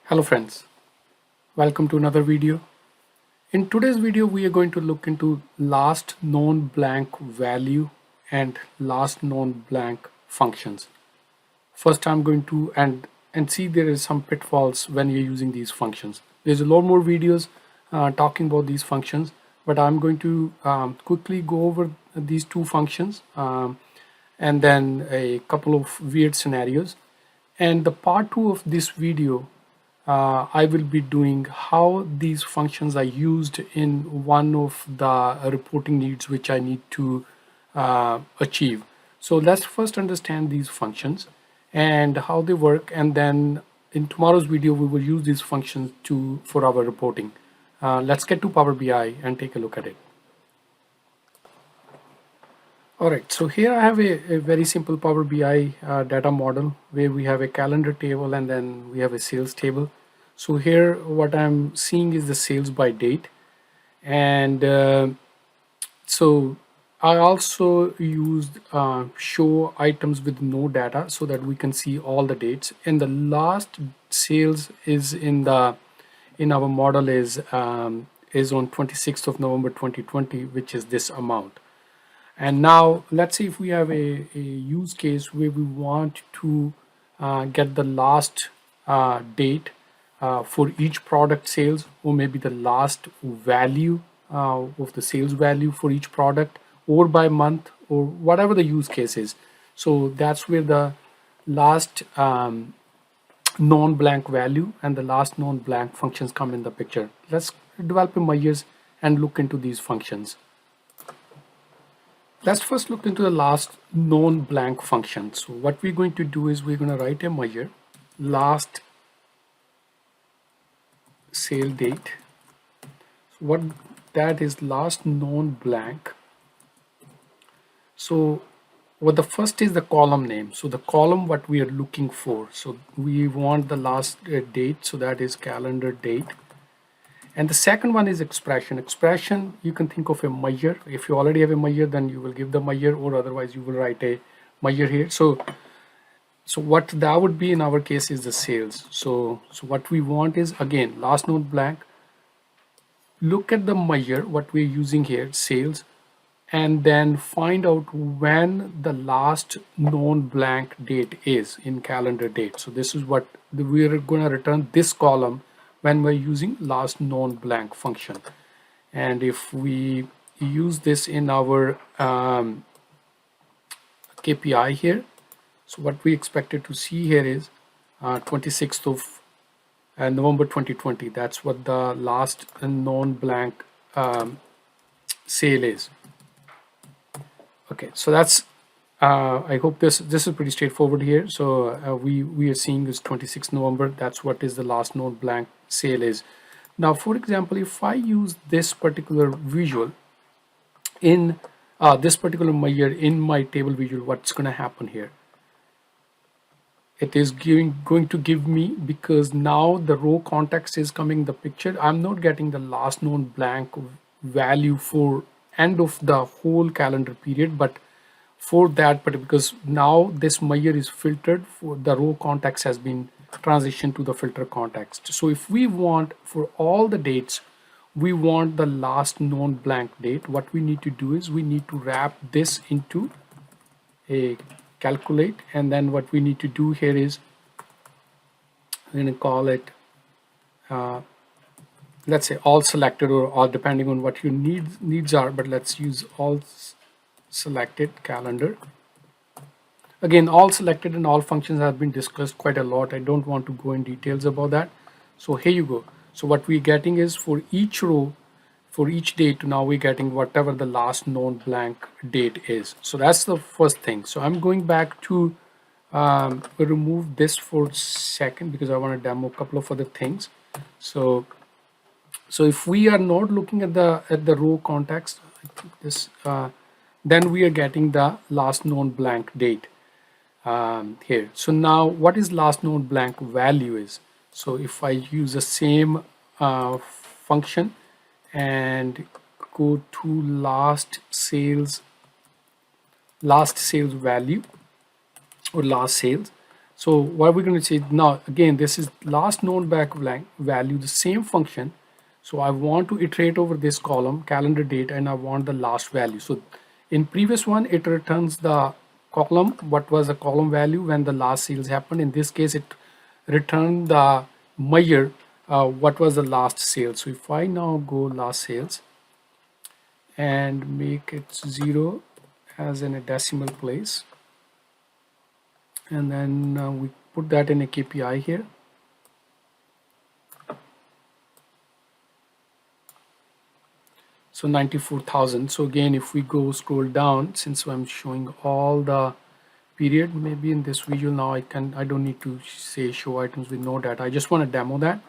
Hello friends, welcome to another video. In today's video we are going to look into last known blank value and last known blank functions. First I'm going to and see there is some pitfalls when you're using these functions. There's a lot more videos talking about these functions, but I'm going to quickly go over these two functions and then a couple of weird scenarios. And the part 2 of this video I will be doing how these functions are used in one of the reporting needs which I need to achieve. So let's first understand these functions and how they work, and then in tomorrow's video we will use these functions for our reporting. Let's get to Power BI and take a look at it. Alright, so here I have a very simple Power BI data model where we have a calendar table and then we have a sales table. So here what I'm seeing is the sales by date, and so I also used show items with no data so that we can see all the dates, and the last sales is in our model is on 26th of November 2020, which is this amount. And now let's say if we have a use case where we want to get the last date for each product sales, or maybe the last value of the sales value for each product, or by month, or whatever the use case is. So that's where the last non-blank value and the last non-blank functions come in the picture. Let's develop a measures and look into these functions. Let's first look into the last known blank function. So what we're going to do is we're going to write a measure last sale date. So what that is, last known blank. So what the first is the column name. So the column what we are looking for. So we want the last date. So that is calendar date. And the second one is expression. Expression, you can think of a measure. If you already have a measure, then you will give the measure, or otherwise you will write a measure here. So what that would be in our case is the sales. So what we want is, again, last known blank. Look at the measure, what we're using here, sales, and then find out when the last known blank date is in calendar date. So this is what we're going to return, this column, when we're using last known blank function. And if we use this in our KPI here, so what we expected to see here is 26th of November 2020. That's what the last known blank sale is. Okay, so that's I hope this is pretty straightforward here. So we are seeing is 26th November. That's what is the last known blank sale is. Now, for example, if I use this particular visual in this particular measure in my table visual, what's going to happen here? It is going to give me, because now the row context is coming in the picture, I'm not getting the last known blank value for end of the whole calendar period, but for that, but because now this measure is filtered, for the row context has been transitioned to the filter context. So if we want for all the dates, we want the last known blank date, what we need to do is we need to wrap this into a calculate, and then what we need to do here is we're going to call it let's say all selected, or depending on what your needs are, but let's use all selected calendar. Again, all selected and all functions have been discussed quite a lot. I don't want to go in details about that. So here you go. So what we're getting is for each row, for each date, now we're getting whatever the last known blank date is. So that's the first thing. So I'm going back to remove this for a second because I want to demo a couple of other things. So if we are not looking at the row context, I think this, then we are getting the last known blank date here. So now what is last known blank value is? So if I use the same function and go to last sales value or last sales, So what we're going to say now, again, this is last known blank value, the same function. So I want to iterate over this column, calendar date, and I want the last value. So in previous one, it returns the column, what was the column value when the last sales happened. In this case, it returned the measure, what was the last sale. So if I now go last sales and make it 0 as in a decimal place, and then we put that in a KPI here. So 94,000. So again, if we go scroll down, since I'm showing all the period, maybe in this visual now I don't need to say show items with no data. I just want to demo that.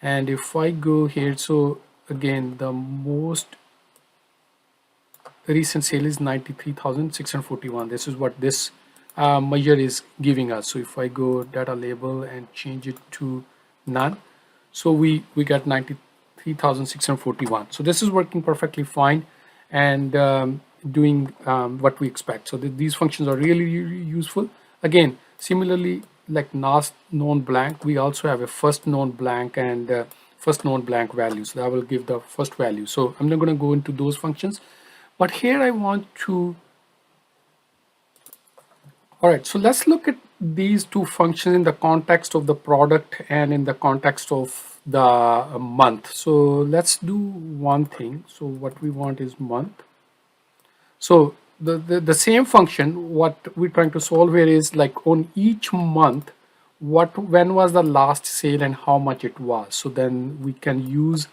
And if I go here, so again, the most recent sale is 93,641. This is what this measure is giving us. So if I go data label and change it to none, so we got 93,641. So this is working perfectly fine and doing what we expect. So these functions are really, really useful. Again, similarly, like last known blank, we also have a first known blank and first known blank value. So that will give the first value. So I'm not going to go into those functions, but here I want to. All right, so let's look at these two functions in the context of the product and in the context of the month. So let's do one thing. So what we want is month. So the same function, what we're trying to solve here is like on each month, when was the last sale and how much it was. So then we can use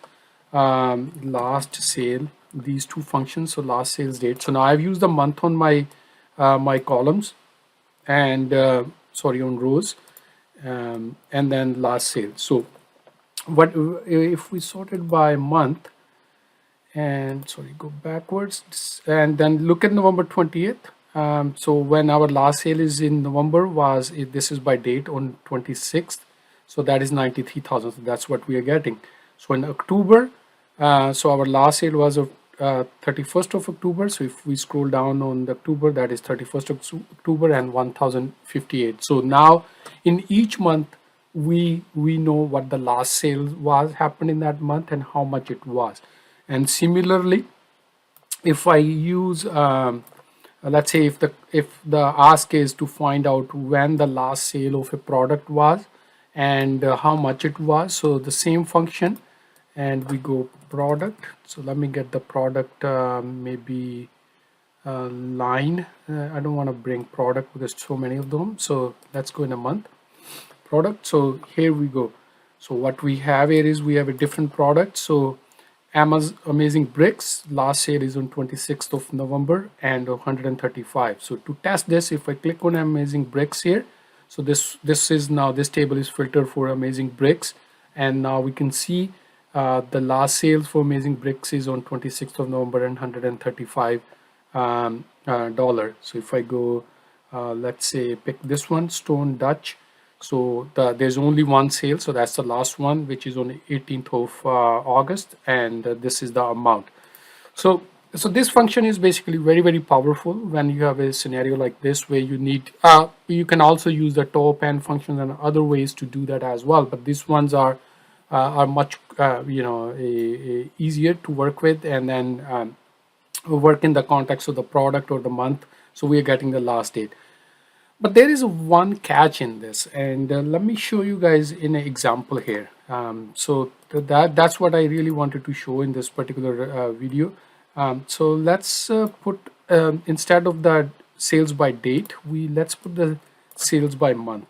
last sale, these two functions. So last sales date. So now I've used the month on my my columns and sorry, on rows, and then last sale. So what if we sorted by month, and sorry, go backwards and then look at November 20th. So when our last sale is in November was, this is by date on 26th, so that is 93,000. So that's what we are getting. So in October, so our last sale was of 31st of October. So if we scroll down on the October, that is 31st of October and 1058. So now in each month we know what the last sale was happened in that month and how much it was. And similarly, if I use let's say if the ask is to find out when the last sale of a product was and how much it was, so the same function, and we go product. So let me get the product, maybe line. I don't want to bring product because so many of them. So let's go in a month product. So here we go. So what we have here is we have a different product. So Amazing Bricks last sale is on 26th of November and 135. So to test this, if I click on Amazing Bricks here, so this is now, this table is filtered for Amazing Bricks, and now we can see the last sales for Amazing Bricks is on 26th of November and 135 dollar. So if I go, let's say pick this one, Stone Dutch. So there's only one sale, so that's the last one, which is on 18th of August, and this is the amount. So this function is basically very, very powerful when you have a scenario like this where you need, you can also use the top end functions and other ways to do that as well, but these ones are much easier to work with, and then work in the context of the product or the month. So we are getting the last date. But there is one catch in this, and let me show you guys in an example here. So that's what I really wanted to show in this particular video. So let's put, instead of the sales by date, let's put the sales by month.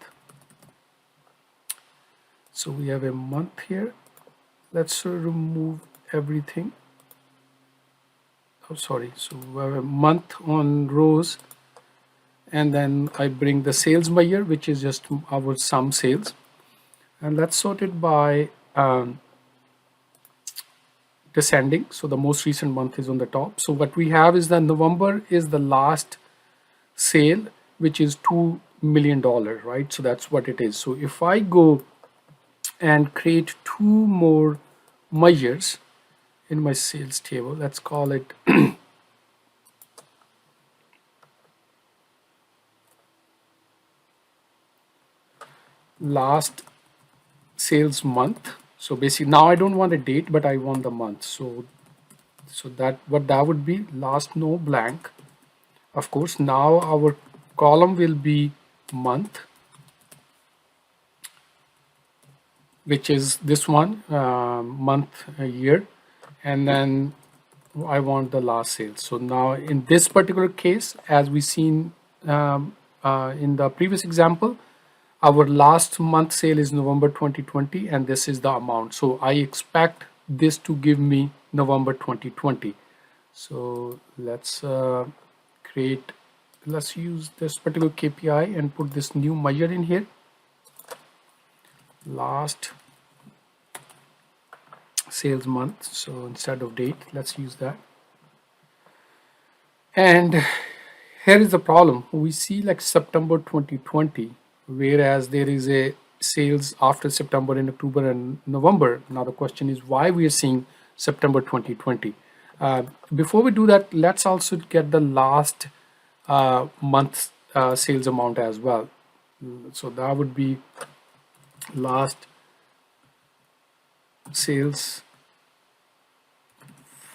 So we have a month here. Let's remove everything. Oh, sorry. So we have a month on rows. And then I bring the sales measure, which is just our sum sales, and let's sort it by descending. So the most recent month is on the top. So what we have is that November is the last sale, which is $2 million, right? So that's what it is. So if I go and create two more measures in my sales table, let's call it last sales month. So basically now I don't want a date, but I want the month. So that what that would be, last no blank. Of course, now our column will be month, which is this one, month, a year, and then I want the last sales. So now in this particular case, as we seen in the previous example, our last month sale is November 2020, and this is the amount. So I expect this to give me November 2020. So let's let's use this particular KPI and put this new measure in here. Last sales month. So instead of date, let's use that. And here is the problem. We see like September 2020, whereas there is a sales after September in October and November. Now the question is why we are seeing September 2020. Before we do that, let's also get the last month's sales amount as well. So that would be last sales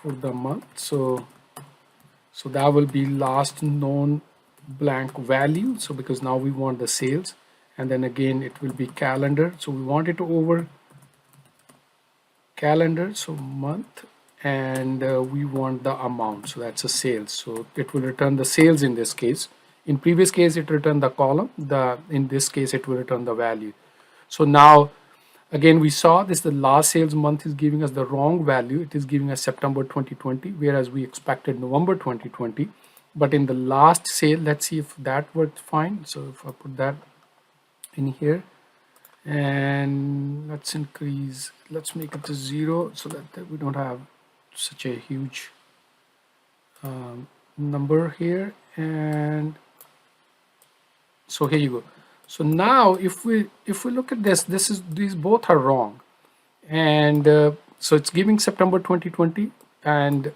for the month. So that will be last known blank value. So because now we want the sales, and then again it will be calendar. So we want it over calendar, so month, and we want the amount. So that's a sales. So it will return the sales in this case. In previous case it returned the column. In this case it will return the value. So now again we saw this, the last sales month is giving us the wrong value. It is giving us September 2020, whereas we expected November 2020. But in the last sale, let's see if that worked fine. So if I put that in here, and let's increase, let's make it to 0 so that we don't have such a huge number here. And so here you go. So now if we look at this, these both are wrong, and so it's giving September 2020 and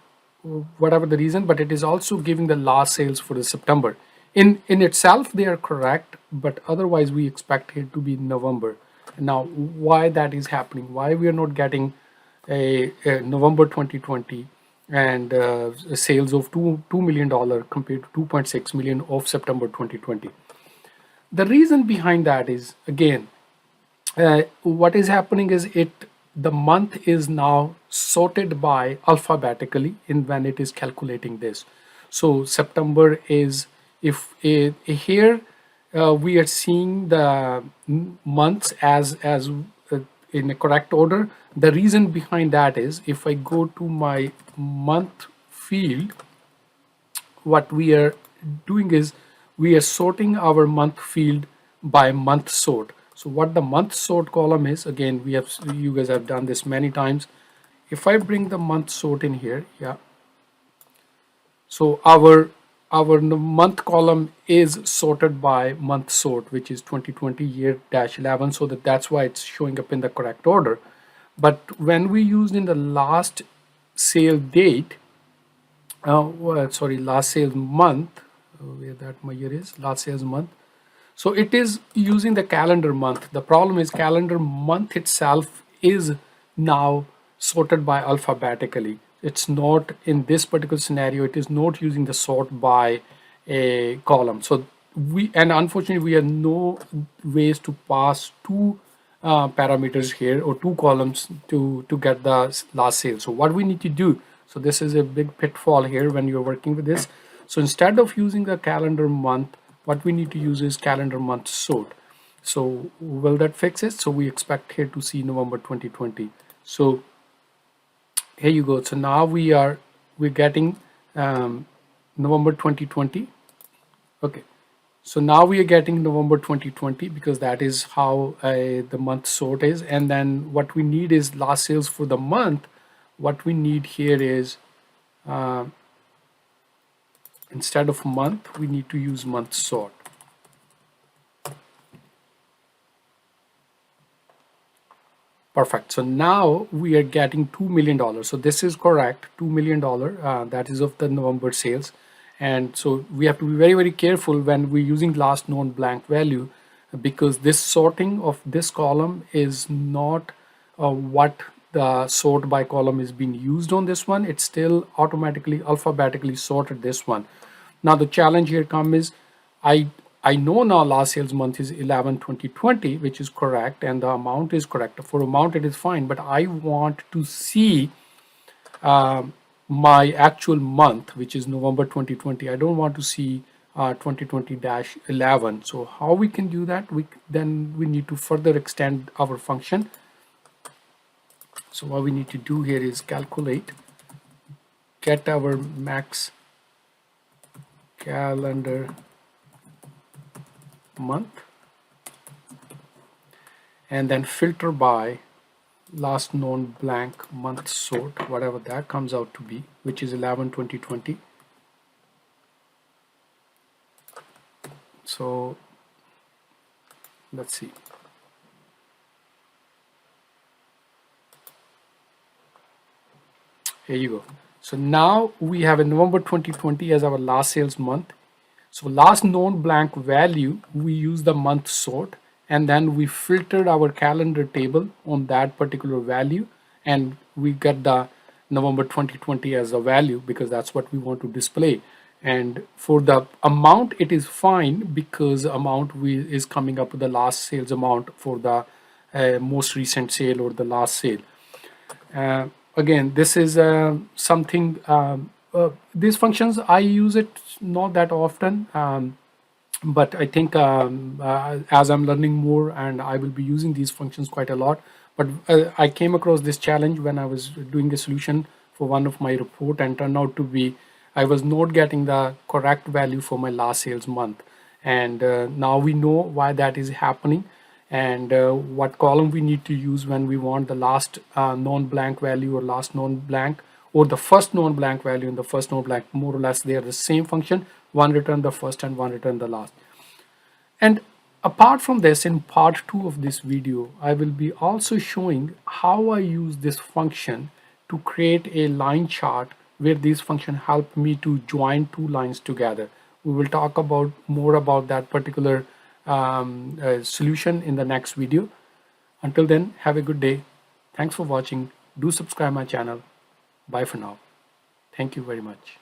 whatever the reason, but it is also giving the last sales for the September. In itself they are correct, but otherwise we expect it to be November. Now why that is happening, why we are not getting a November 2020 and sales of $2 million compared to 2.6 million of September 2020. The reason behind that is, again, what is happening is the month is now sorted by alphabetically in when it is calculating this. So September is, if here we are seeing the months as in a correct order. The reason behind that is, if I go to my month field, what we are doing is we are sorting our month field by month sort. So what the month sort column is, again, you guys have done this many times. If I bring the month sort in here, yeah. So our month column is sorted by month sort, which is 2020 year-11. So that's why it's showing up in the correct order. But when we used in the last sale date, last sales month, where that measure is, last sales month. So it is using the calendar month. The problem is calendar month itself is now sorted by alphabetically. It's not, in this particular scenario, it is not using the sort by a column. So unfortunately we have no ways to pass two parameters here, or two columns to get the last sale. So what we need to do, so this is a big pitfall here when you're working with this. So instead of using the calendar month, what we need to use is calendar month sort. So will that fix it? So we expect here to see November 2020. So here you go. So now we're getting November 2020. Okay. So now we are getting November 2020 because that is how the month sort is. And then what we need is last sales for the month. What we need here is instead of month, we need to use month sort. Perfect. So now we are getting $2 million. So this is correct, $2 million. That is of the November sales. And so we have to be very, very careful when we're using last known blank value, because this sorting of this column is not what the sort by column is being used on this one. It's still automatically alphabetically sorted this one. Now the challenge here comes is I know now last sales month is 11/20/20, which is correct, and the amount is correct. For amount it is fine, but I want to see my actual month, which is November 2020. I don't want to see 2020-11. So how we can do that? Then we need to further extend our function. So what we need to do here is calculate, get our max calendar month, and then filter by last known blank month sort, whatever that comes out to be, which is 11/20/20. So let's see. Here you go. So now we have a November 2020 as our last sales month. So last known blank value, we use the month sort, and then we filtered our calendar table on that particular value, and we get the November 2020 as a value because that's what we want to display. And for the amount, it is fine because amount is coming up with the last sales amount for the most recent sale or the last sale. Again, this is something, these functions I use it not that often, but I think as I'm learning more, and I will be using these functions quite a lot. But I came across this challenge when I was doing a solution for one of my report, and turned out to be I was not getting the correct value for my last sales month. And now we know why that is happening, and what column we need to use when we want the last non-blank value or last non-blank, or the first non-blank value and the first non-blank. More or less they are the same function, one return the first and one return the last. And apart from this, in part 2 of this video, I will be also showing how I use this function to create a line chart where this function help me to join two lines together. We will talk about more about that particular solution in the next video. Until then, have a good day. Thanks for watching. Do subscribe my channel. Bye for now. Thank you very much.